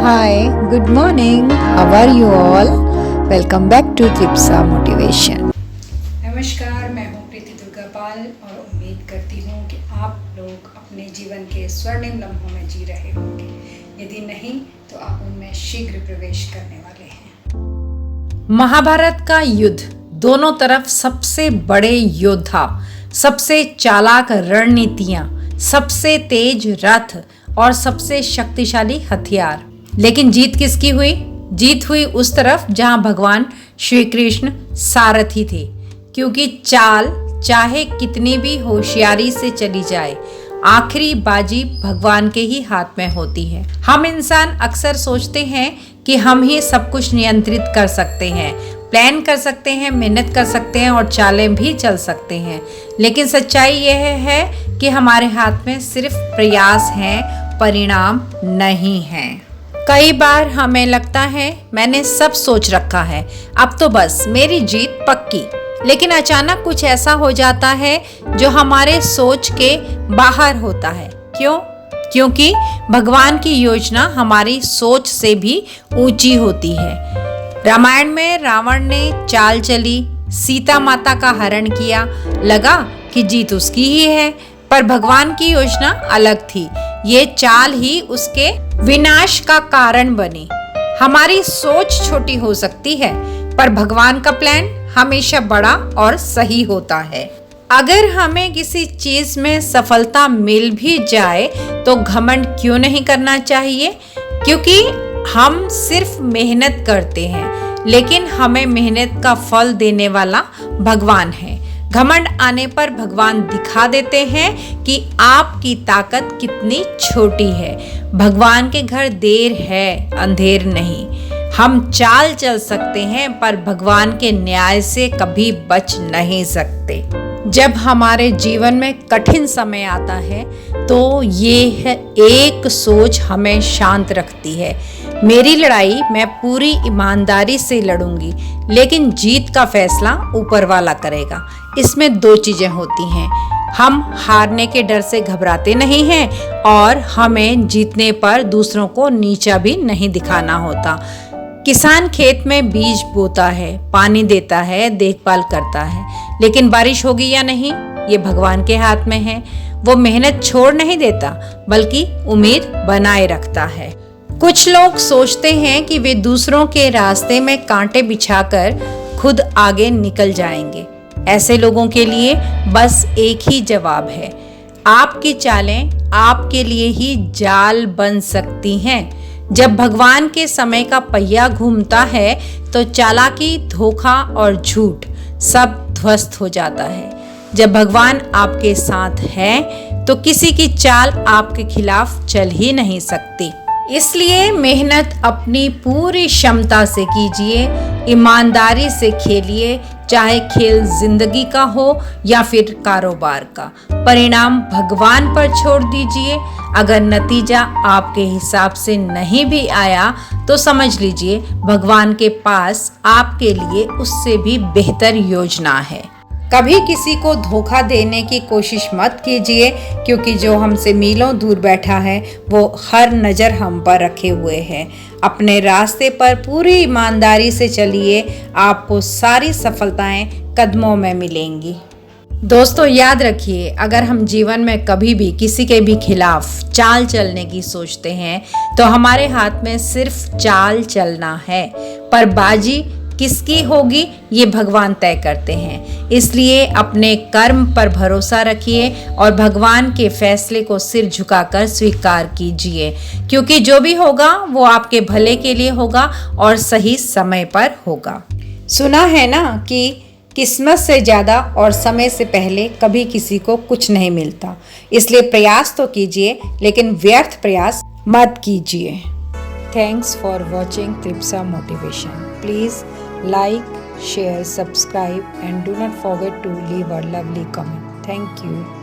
Hi, good morning. How are you all? Welcome back to Tripsa Motivation. नमस्कार, मैं हूँ प्रीति दुर्गापाल और उम्मीद करती हूँ कि आप लोग अपने जीवन के स्वर्णिम लम्हों में जी रहे होंगे। यदि नहीं तो आप उनमें शीघ्र प्रवेश करने वाले हैं। महाभारत का युद्ध, दोनों तरफ सबसे बड़े योद्धा, सबसे चालाक रणनीतियां, सबसे तेज रथ और सबसे शक्तिशाली हथियार। लेकिन जीत किसकी हुई? जीत हुई उस तरफ जहां भगवान श्री कृष्ण सारथी थे, क्योंकि चाल चाहे कितनी भी होशियारी से चली जाए, आखिरी बाजी भगवान के ही हाथ में होती है। हम इंसान अक्सर सोचते हैं कि हम ही सब कुछ नियंत्रित कर सकते हैं, प्लान कर सकते हैं, मेहनत कर सकते हैं और चालें भी चल सकते हैं। लेकिन सच्चाई यह है कि हमारे हाथ में सिर्फ प्रयास हैं, परिणाम नहीं हैं। कई बार हमें लगता है मैंने सब सोच रखा है, अब तो बस मेरी जीत पक्की। लेकिन अचानक कुछ ऐसा हो जाता है जो हमारे सोच के बाहर होता है। क्यों? क्योंकि भगवान की योजना हमारी सोच से भी ऊंची होती है। रामायण में रावण ने चाल चली, सीता माता का हरण किया, लगा कि जीत उसकी ही है, पर भगवान की योजना अलग थी। ये चाल ही उसके विनाश का कारण बनी। हमारी सोच छोटी हो सकती है, पर भगवान का प्लान हमेशा बड़ा और सही होता है। अगर हमें किसी चीज में सफलता मिल भी जाए तो घमंड क्यों नहीं करना चाहिए? क्योंकि हम सिर्फ मेहनत करते हैं, लेकिन हमें मेहनत का फल देने वाला भगवान है। घमंड आने पर भगवान दिखा देते हैं कि आपकी ताकत कितनी छोटी है। भगवान के घर देर है, अंधेर नहीं। हम चाल चल सकते हैं, पर भगवान के न्याय से कभी बच नहीं सकते। जब हमारे जीवन में कठिन समय आता है तो ये है एक सोच हमें शांत रखती है। मेरी लड़ाई मैं पूरी ईमानदारी से लड़ूंगी, लेकिन जीत का फैसला ऊपर वाला करेगा। इसमें दो चीजें होती हैं, हम हारने के डर से घबराते नहीं हैं और हमें जीतने पर दूसरों को नीचा भी नहीं दिखाना होता। किसान खेत में बीज बोता है, पानी देता है, देखभाल करता है, लेकिन बारिश होगी या नहीं ये भगवान के हाथ में है। वो मेहनत छोड़ नहीं देता, बल्कि उम्मीद बनाए रखता है। कुछ लोग सोचते हैं कि वे दूसरों के रास्ते में कांटे बिछाकर खुद आगे निकल जाएंगे। ऐसे लोगों के लिए बस एक ही जवाब है, आपकी चालें आपके लिए ही जाल बन सकती हैं। जब भगवान के समय का पहिया घूमता है तो चालाकी, धोखा और झूठ सब ध्वस्त हो जाता है। जब भगवान आपके साथ है तो किसी की चाल आपके खिलाफ चल ही नहीं सकती। इसलिए मेहनत अपनी पूरी क्षमता से कीजिए, ईमानदारी से खेलिए, चाहे खेल जिंदगी का हो या फिर कारोबार का। परिणाम भगवान पर छोड़ दीजिए। अगर नतीजा आपके हिसाब से नहीं भी आया तो समझ लीजिए भगवान के पास आपके लिए उससे भी बेहतर योजना है। कभी किसी को धोखा देने की कोशिश मत कीजिए, क्योंकि जो हमसे मीलों दूर बैठा है वो हर नज़र हम पर रखे हुए है। अपने रास्ते पर पूरी ईमानदारी से चलिए, आपको सारी सफलताएं कदमों में मिलेंगी। दोस्तों याद रखिए, अगर हम जीवन में कभी भी किसी के भी खिलाफ चाल चलने की सोचते हैं तो हमारे हाथ में सिर्फ चाल चलना है, पर बाजी किसकी होगी ये भगवान तय करते हैं। इसलिए अपने कर्म पर भरोसा रखिए और भगवान के फैसले को सिर झुकाकर स्वीकार कीजिए, क्योंकि जो भी होगा वो आपके भले के लिए होगा और सही समय पर होगा। सुना है ना कि किस्मत से ज़्यादा और समय से पहले कभी किसी को कुछ नहीं मिलता। इसलिए प्रयास तो कीजिए, लेकिन व्यर्थ प्रयास मत कीजिए। Thanks for watching Tripsa Motivation. Please like, share, subscribe and do not forget to leave a lovely comment. Thank you.